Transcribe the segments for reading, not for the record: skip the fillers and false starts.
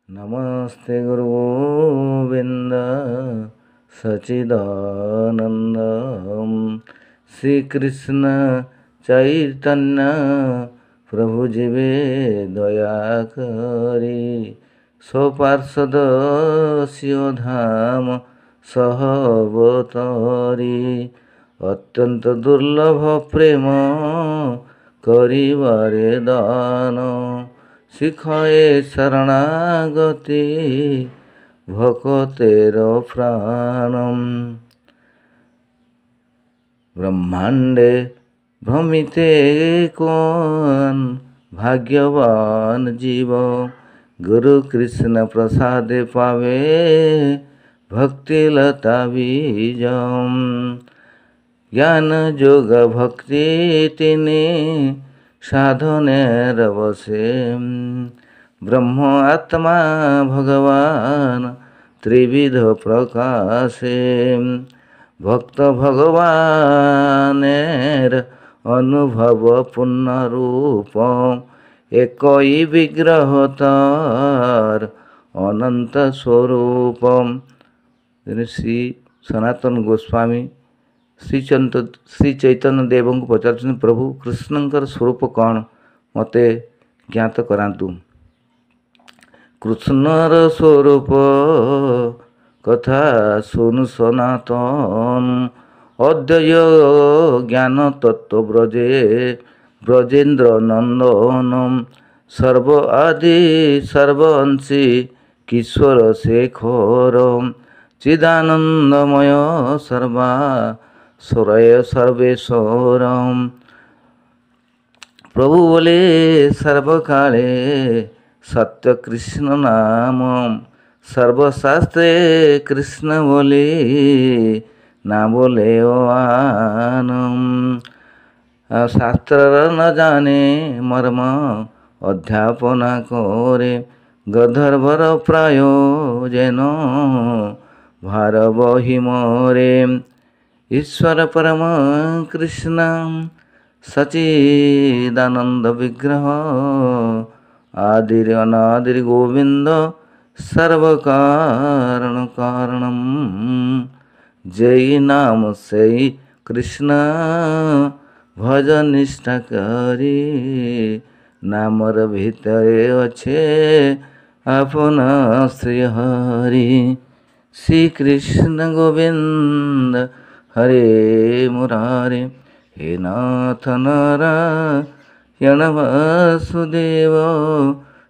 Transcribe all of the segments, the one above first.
नमस्ते गुरुगोविंद सच्चिदानंद श्री कृष्ण चैतन्य प्रभु जीवे दया करी स्वपार्षद सिंह धाम सहबतरी अत्यंत दुर्लभ प्रेम करिबारे दान शिखए शरणागति भक्तेर प्राणम ब्रह्मांडे भ्रमिते कौन भाग्यवान जीव गुरु कृष्ण प्रसादे पावे भक्तिलता बीजम ज्ञान जोग भक्ति तिने साधनेर बसे ब्रह्म आत्मा भगवान त्रिविध प्रकाशे भक्त भगवानेर अनुभव पूर्ण रूप एकई विग्रह तार अनंत स्वरूप। श्री सनातन गोस्वामी श्री चैतन्य देव को पचार प्रभु कृष्णंकर स्वरूप कौन मते ज्ञात करातु। कृष्णर स्वरूप कथा सुनु सनातन अद्वय ज्ञान तत्व ब्रजे ब्रजेन्द्र नंदनम सर्व आदि सर्वंशी किशोर शेखर चिदानंदमय सर्वा सुरय सर्वेश्वरम। प्रभु बोले सर्वकाले सत्य कृष्ण नाम सर्वशास्त्रे कृष्ण बोले ना बोले ओ आनम शास्त्र न जाने मर्म अध्यापना करे गंधर्वर प्राय जेन भार बहि मोरे ईश्वर परम कृष्ण सच्चिदानंद विग्रह आदिर अनादिर गोविंद सर्वकारण कारणम जय नाम से कृष्ण भज निष्ठा करी नामर भितरे अच्छे अपना श्री हरि श्री कृष्ण गोविंद हरे मुरारे हे नाथ नारायण वासुदेव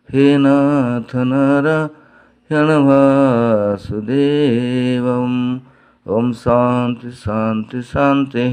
हे नाथ नारायण वासुदेव। ओम शांति शांति शांति।